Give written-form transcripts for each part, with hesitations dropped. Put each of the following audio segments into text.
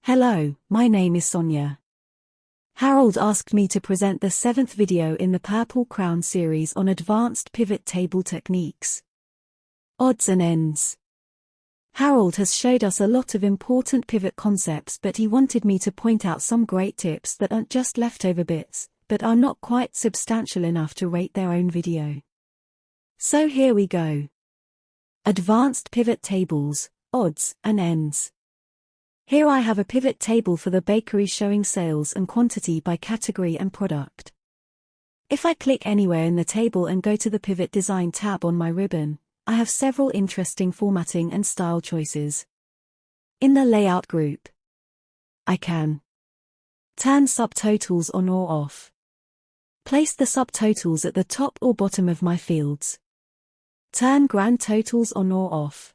Hello, my name is Sonia. Harold asked me to present the 7th video in the Purple Crown series on advanced pivot table techniques. Odds and ends. Harold has showed us a lot of important pivot concepts, but he wanted me to point out some great tips that aren't just leftover bits, but are not quite substantial enough to rate their own video. So here we go. Advanced pivot tables, odds and ends. Here I have a pivot table for the bakery showing sales and quantity by category and product. If I click anywhere in the table and go to the Pivot Design tab on my ribbon, I have several interesting formatting and style choices. In the Layout group, I can turn subtotals on or off. Place the subtotals at the top or bottom of my fields. Turn grand totals on or off.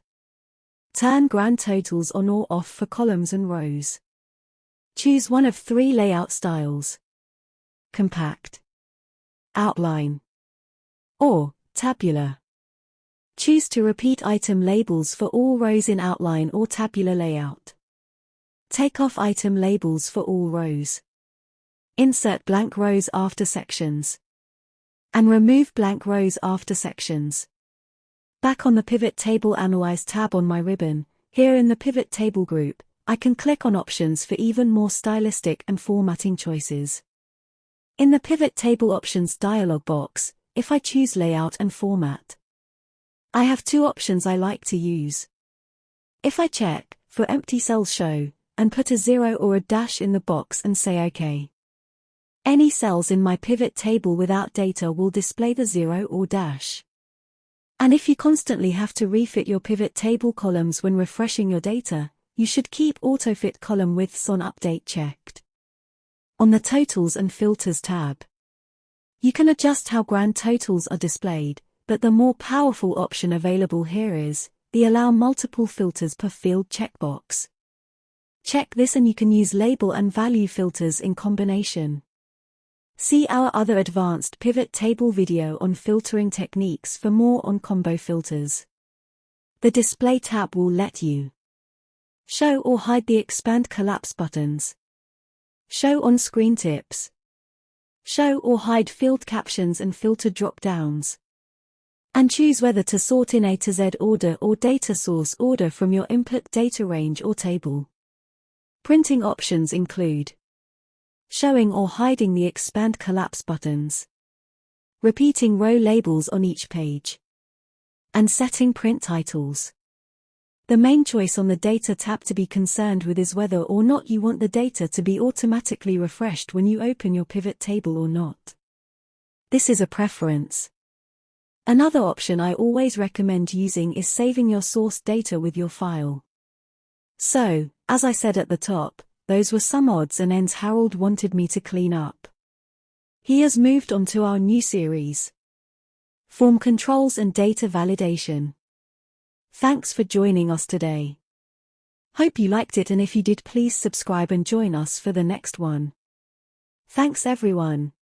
Turn grand totals on or off for columns and rows. Choose one of 3 layout styles: compact, outline, or tabular. Choose to repeat item labels for all rows in outline or tabular layout. Take off item labels for all rows. Insert blank rows after sections. And remove blank rows after sections. Back on the Pivot Table Analyze tab on my ribbon, here in the Pivot Table group, I can click on options for even more stylistic and formatting choices. In the Pivot Table Options dialog box, if I choose Layout and Format, I have 2 options I like to use. If I check for Empty Cells Show, and put a 0 or a dash in the box and say OK, any cells in my pivot table without data will display the 0 or dash. And if you constantly have to refit your pivot table columns when refreshing your data, you should keep Autofit column widths on Update checked. On the Totals and Filters tab, you can adjust how grand totals are displayed, but the more powerful option available here is the Allow Multiple Filters per Field checkbox. Check this and you can use label and value filters in combination. See our other advanced pivot table video on filtering techniques for more on combo filters. The Display tab will let you show or hide the expand collapse buttons, show on-screen tips, show or hide field captions and filter drop-downs, and choose whether to sort in A to Z order or data source order from your input data range or table. Printing options include showing or hiding the expand collapse buttons, repeating row labels on each page, and setting print titles. The main choice on the Data tab to be concerned with is whether or not you want the data to be automatically refreshed when you open your pivot table or not. This is a preference. Another option I always recommend using is saving your source data with your file. So, as I said at the top, those were some odds and ends Harold wanted me to clean up. He has moved on to our new series, Form Controls and Data Validation. Thanks for joining us today. Hope you liked it, and if you did, please subscribe and join us for the next one. Thanks everyone.